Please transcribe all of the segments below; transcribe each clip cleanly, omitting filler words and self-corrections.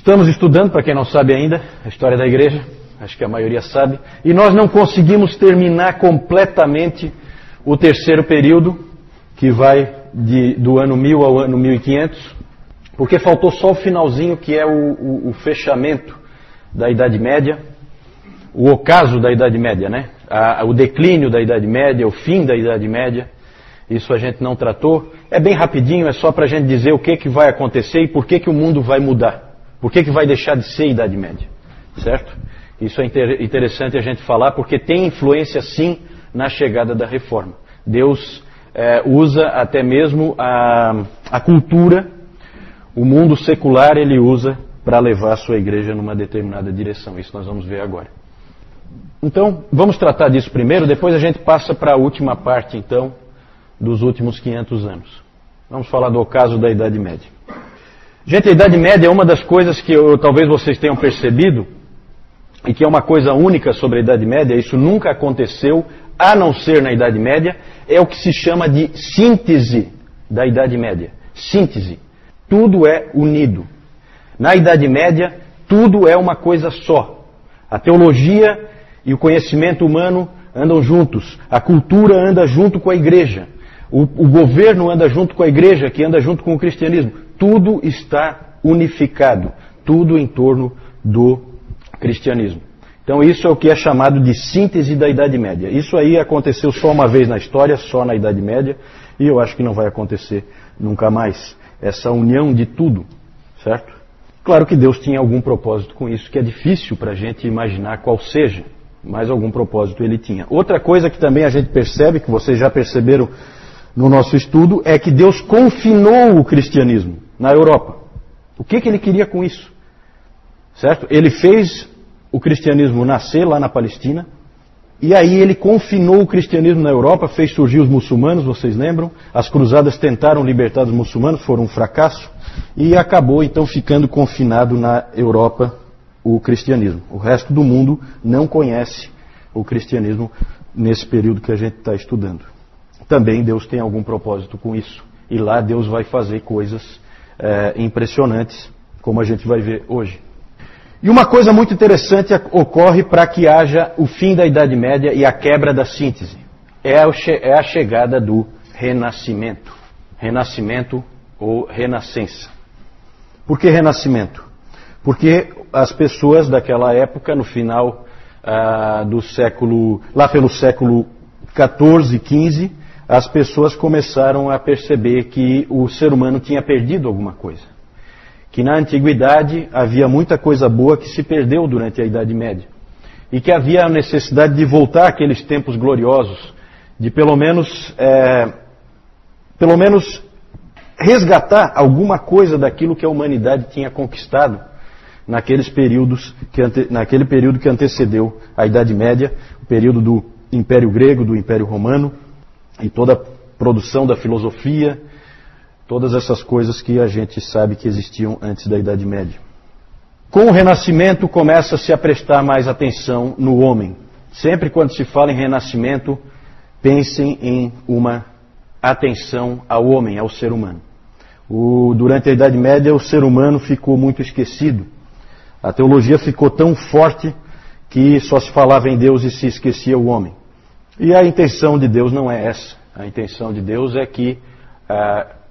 Estamos estudando, para quem não sabe ainda, a história da igreja, acho que a maioria sabe, e nós não conseguimos terminar completamente o terceiro período, que vai do ano 1000 ao ano 1500, porque faltou só o finalzinho, que é o fechamento da Idade Média, o ocaso da Idade Média, né? O declínio da Idade Média, o fim da Idade Média. Isso a gente não tratou. É bem rapidinho, é só para a gente dizer o que vai acontecer e por que o mundo vai mudar. Por que vai deixar de ser Idade Média, certo? Isso é interessante a gente falar, porque tem influência sim na chegada da Reforma. Deus usa até mesmo a cultura, o mundo secular ele usa para levar a sua igreja numa determinada direção. Isso nós vamos ver agora. Então, vamos tratar disso primeiro, depois a gente passa para a última parte, então, dos últimos 500 anos. Vamos falar do ocaso da Idade Média. Gente, a Idade Média é uma das coisas que talvez vocês tenham percebido, e que é uma coisa única sobre a Idade Média, isso nunca aconteceu, a não ser na Idade Média, é o que se chama de síntese da Idade Média. Síntese. Tudo é unido. Na Idade Média, tudo é uma coisa só. A teologia e o conhecimento humano andam juntos. A cultura anda junto com a igreja. O governo anda junto com a igreja, que anda junto com o cristianismo. Tudo está unificado. Tudo em torno do cristianismo. Então isso é o que é chamado de síntese da Idade Média. Isso aí aconteceu só uma vez na história, só na Idade Média, e eu acho que não vai acontecer nunca mais. Essa união de tudo, certo? Claro que Deus tinha algum propósito com isso, que é difícil para a gente imaginar qual seja, mas algum propósito ele tinha. Outra coisa que também a gente percebe, que vocês já perceberam no nosso estudo, é que Deus confinou o cristianismo na Europa. O que ele queria com isso? Certo? Ele fez o cristianismo nascer lá na Palestina, e aí ele confinou o cristianismo na Europa, fez surgir os muçulmanos, vocês lembram? As cruzadas tentaram libertar os muçulmanos, foram um fracasso, e acabou então ficando confinado na Europa o cristianismo. O resto do mundo não conhece o cristianismo nesse período que a gente está estudando. Também Deus tem algum propósito com isso, e lá Deus vai fazer coisas impressionantes, como a gente vai ver hoje. E uma coisa muito interessante ocorre para que haja o fim da Idade Média e a quebra da síntese. É a chegada do Renascimento. Renascimento ou Renascença. Por que Renascimento? Porque as pessoas daquela época, no final do século, lá pelo século XIV, XV, as pessoas começaram a perceber que o ser humano tinha perdido alguma coisa. Que na antiguidade havia muita coisa boa que se perdeu durante a Idade Média. E que havia a necessidade de voltar àqueles tempos gloriosos, de pelo menos resgatar alguma coisa daquilo que a humanidade tinha conquistado naquele período que antecedeu a Idade Média, o período do Império Grego, do Império Romano, e toda a produção da filosofia, todas essas coisas que a gente sabe que existiam antes da Idade Média. Com o Renascimento começa-se a prestar mais atenção no homem. Sempre quando se fala em Renascimento, pensem em uma atenção ao homem, ao ser humano. Durante a Idade Média o ser humano ficou muito esquecido. A teologia ficou tão forte que só se falava em Deus e se esquecia o homem. E a intenção de Deus não é essa. A intenção de Deus é que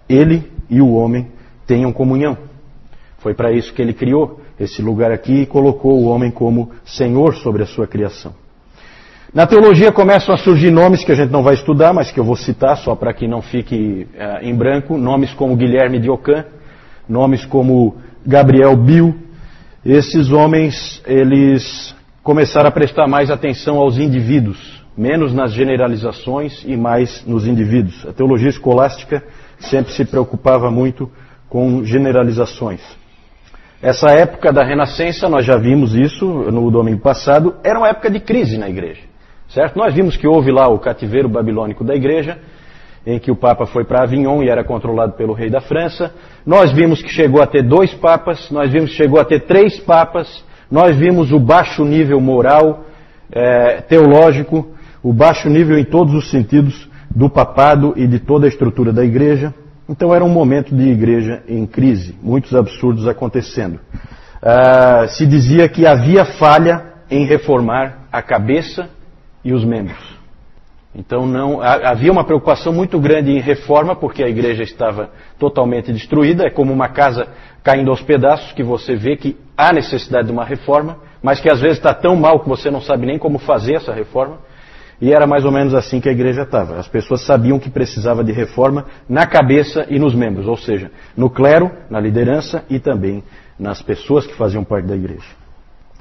Ele e o homem tenham comunhão. Foi para isso que Ele criou esse lugar aqui e colocou o homem como Senhor sobre a sua criação. Na teologia começam a surgir nomes que a gente não vai estudar, mas que eu vou citar só para que não fique em branco. Nomes como Guilherme de Ockham, nomes como Gabriel Bill. Esses homens, eles começaram a prestar mais atenção aos indivíduos, menos nas generalizações e mais nos indivíduos. A teologia escolástica sempre se preocupava muito com generalizações. Essa época da Renascença, nós já vimos isso no domingo passado, era uma época de crise na igreja, certo? Nós vimos que houve lá o cativeiro babilônico da igreja, em que o Papa foi para Avignon e era controlado pelo rei da França. Nós vimos que chegou a ter 2 papas, nós vimos que chegou a ter 3 papas, nós vimos o baixo nível moral, teológico, o baixo nível em todos os sentidos do papado e de toda a estrutura da igreja. Então era um momento de igreja em crise, muitos absurdos acontecendo. se dizia que havia falha em reformar a cabeça e os membros. Então havia uma preocupação muito grande em reforma, porque a igreja estava totalmente destruída. É como uma casa caindo aos pedaços, que você vê que há necessidade de uma reforma, mas que às vezes está tão mal que você não sabe nem como fazer essa reforma. E era mais ou menos assim que a igreja estava. As pessoas sabiam que precisava de reforma na cabeça e nos membros, ou seja, no clero, na liderança e também nas pessoas que faziam parte da igreja.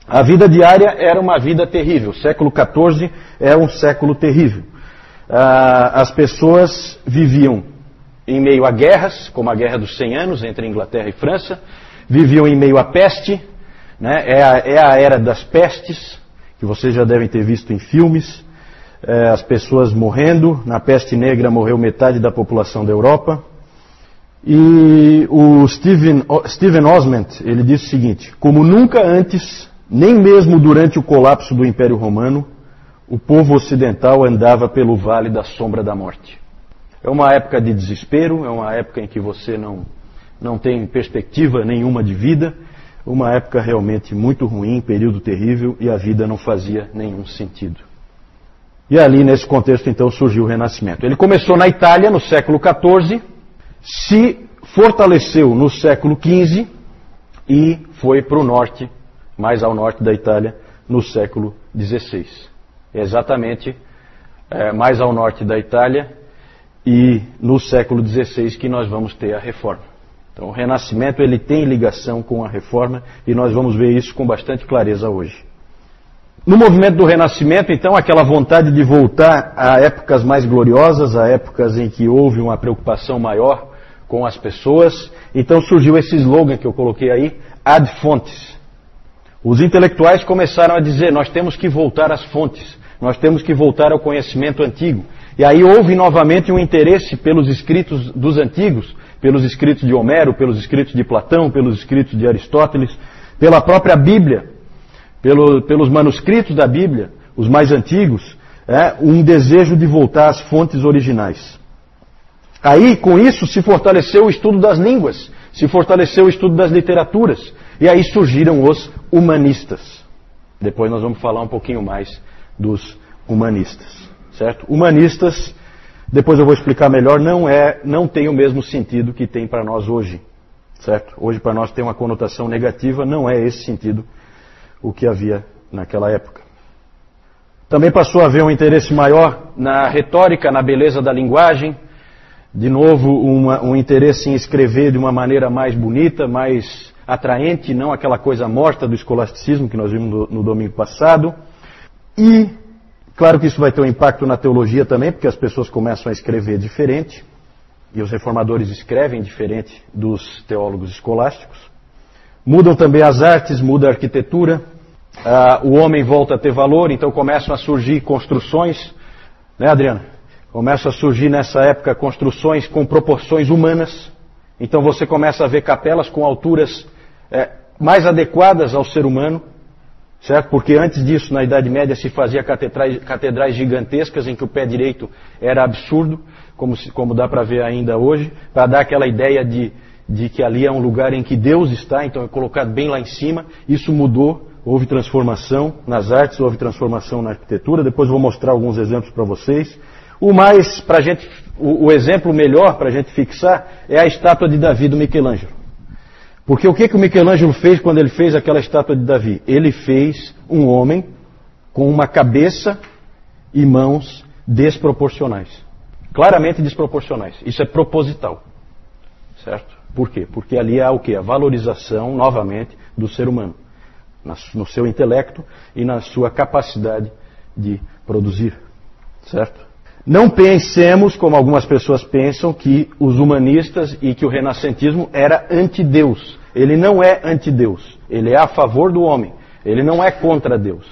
A vida diária era uma vida terrível. O século XIV é um século terrível. As pessoas viviam em meio a guerras, como a Guerra dos 100 Anos entre Inglaterra e França, viviam em meio à peste, né? É a era das pestes, que vocês já devem ter visto em filmes, as pessoas morrendo. Na peste negra morreu metade da população da Europa. E o Stephen Osment, ele disse o seguinte: como nunca antes, nem mesmo durante o colapso do Império Romano, o povo ocidental andava pelo vale da sombra da morte. É uma época de desespero, é uma época em que você não tem perspectiva nenhuma de vida, uma época realmente muito ruim, período terrível, e a vida não fazia nenhum sentido. E ali, nesse contexto, então, surgiu o Renascimento. Ele começou na Itália, no século XIV, se fortaleceu no século XV e foi para o norte, mais ao norte da Itália, no século XVI. Exatamente mais ao norte da Itália e no século XVI que nós vamos ter a Reforma. Então o Renascimento ele tem ligação com a Reforma e nós vamos ver isso com bastante clareza hoje. No movimento do Renascimento, então, aquela vontade de voltar a épocas mais gloriosas, a épocas em que houve uma preocupação maior com as pessoas, então surgiu esse slogan que eu coloquei aí, ad fontes. Os intelectuais começaram a dizer, nós temos que voltar às fontes. Nós temos que voltar ao conhecimento antigo. E aí houve novamente um interesse pelos escritos dos antigos, pelos escritos de Homero, pelos escritos de Platão, pelos escritos de Aristóteles, pela própria Bíblia, pelos manuscritos da Bíblia, os mais antigos, um desejo de voltar às fontes originais. Aí, com isso, se fortaleceu o estudo das línguas, se fortaleceu o estudo das literaturas, e aí surgiram os humanistas. Depois nós vamos falar um pouquinho mais dos humanistas, certo? Humanistas, depois eu vou explicar melhor, não tem o mesmo sentido que tem para nós hoje, certo? Hoje para nós tem uma conotação negativa, não é esse sentido o que havia naquela época. Também passou a haver um interesse maior na retórica, na beleza da linguagem, de novo um interesse em escrever de uma maneira mais bonita, mais atraente, não aquela coisa morta do escolasticismo que nós vimos no domingo passado. E, claro que isso vai ter um impacto na teologia também, porque as pessoas começam a escrever diferente, e os reformadores escrevem diferente dos teólogos escolásticos. Mudam também as artes, muda a arquitetura, o homem volta a ter valor, então começam a surgir construções, né, Adriana? Começam a surgir nessa época construções com proporções humanas, então você começa a ver capelas com alturas mais adequadas ao ser humano, certo? Porque antes disso, na Idade Média, se fazia catedrais gigantescas em que o pé direito era absurdo, como dá para ver ainda hoje, para dar aquela ideia de que ali é um lugar em que Deus está, então é colocado bem lá em cima. Isso mudou, houve transformação nas artes, houve transformação na arquitetura. Depois eu vou mostrar alguns exemplos para vocês. O exemplo melhor para a gente fixar é a estátua de Davi do Michelangelo. Porque o que o Michelangelo fez quando ele fez aquela estátua de Davi? Ele fez um homem com uma cabeça e mãos desproporcionais. Claramente desproporcionais. Isso é proposital. Certo? Por quê? Porque ali há o quê? A valorização, novamente, do ser humano. No seu intelecto e na sua capacidade de produzir. Certo? Não pensemos, como algumas pessoas pensam, que os humanistas e que o renascentismo era anti-Deus. Ele não é anti-Deus. Ele é a favor do homem. Ele não é contra Deus.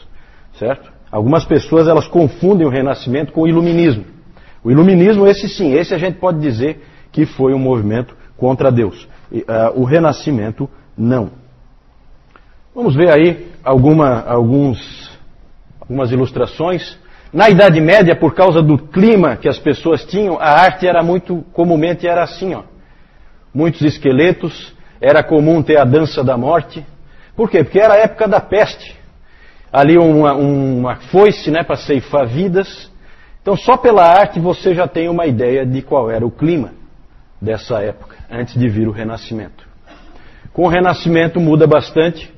Certo? Algumas pessoas elas confundem o renascimento com o iluminismo. O iluminismo, esse sim, esse a gente pode dizer que foi um movimento contra Deus. O renascimento, não. Vamos ver aí algumas ilustrações. Na Idade Média, por causa do clima que as pessoas tinham, a arte era comumente era assim, ó. Muitos esqueletos, era comum ter a dança da morte, Por quê? Porque era a época da peste. Ali uma foice, né, para ceifar vidas. Então só pela arte você já tem uma ideia de qual era o clima dessa época, antes de vir o Renascimento. Com o Renascimento muda bastante.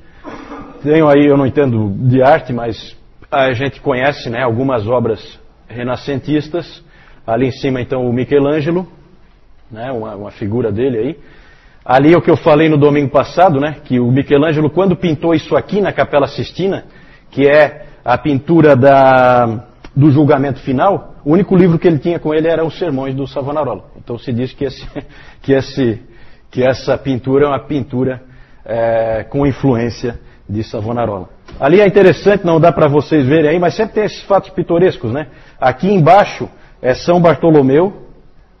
Tenho aí, eu não entendo de arte, mas a gente conhece, né, algumas obras renascentistas. Ali em cima então o Michelangelo, né, uma figura dele aí. Ali é o que eu falei no domingo passado, né, que o Michelangelo, quando pintou isso aqui na Capela Sistina, que é a pintura do julgamento final, o único livro que ele tinha com ele era os Sermões do Savonarola. Então se diz que essa pintura é uma pintura com influência de Savonarola. Ali é interessante, não dá para vocês verem aí, mas sempre tem esses fatos pitorescos, né? Aqui embaixo é São Bartolomeu,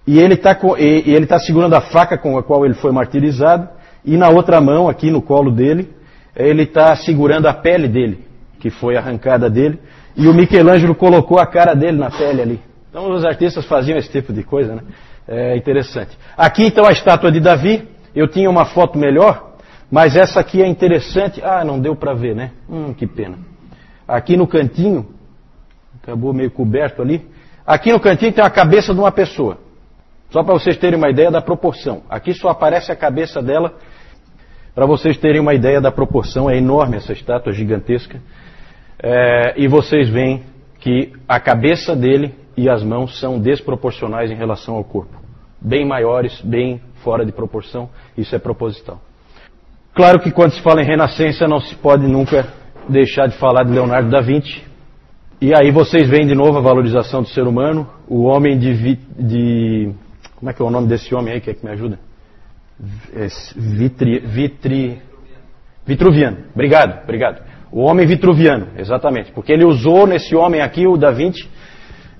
e ele está segurando a faca com a qual ele foi martirizado, e na outra mão, aqui no colo dele, ele está segurando a pele dele, que foi arrancada dele, e o Michelangelo colocou a cara dele na pele ali. Então os artistas faziam esse tipo de coisa, né? É interessante. Aqui então a estátua de Davi, eu tinha uma foto melhor, mas essa aqui é interessante. Ah, não deu para ver, né? Que pena. Aqui no cantinho, acabou meio coberto ali, aqui no cantinho tem a cabeça de uma pessoa. Só para vocês terem uma ideia da proporção. Aqui só aparece a cabeça dela, para vocês terem uma ideia da proporção. É enorme essa estátua, gigantesca. E vocês veem que a cabeça dele e as mãos são desproporcionais em relação ao corpo. Bem maiores, bem fora de proporção. Isso é proposital. Claro que quando se fala em Renascença não se pode nunca deixar de falar de Leonardo da Vinci. E aí vocês veem de novo a valorização do ser humano. O homem como é que é o nome desse homem aí, que é que me ajuda? Vitruviano. Obrigado. O homem vitruviano, exatamente. Porque ele usou nesse homem aqui, o Da Vinci,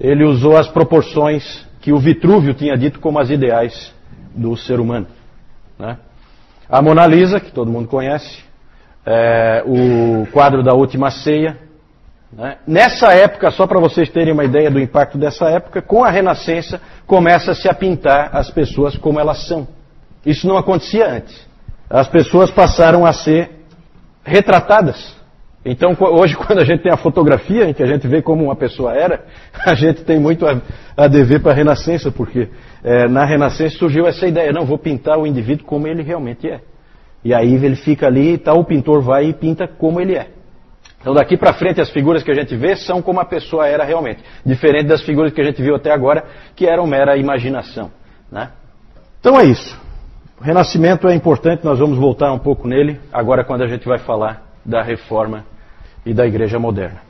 ele usou as proporções que o Vitrúvio tinha dito como as ideais do ser humano. Né? A Mona Lisa, que todo mundo conhece, o quadro da Última Ceia. Né? Nessa época, só para vocês terem uma ideia do impacto dessa época, com a Renascença começa-se a pintar as pessoas como elas são. Isso não acontecia antes. As pessoas passaram a ser retratadas. Então hoje quando a gente tem a fotografia em que a gente vê como uma pessoa era, a gente tem muito a dever para a Renascença, porque na Renascença surgiu essa ideia, não, vou pintar o indivíduo como ele realmente é. E aí ele fica ali e tal, o pintor vai e pinta como ele é. Então daqui para frente as figuras que a gente vê são como a pessoa era realmente. Diferente das figuras que a gente viu até agora, que eram mera imaginação. Né? Então é isso. O Renascimento é importante, nós vamos voltar um pouco nele, agora quando a gente vai falar da Reforma e da Igreja Moderna.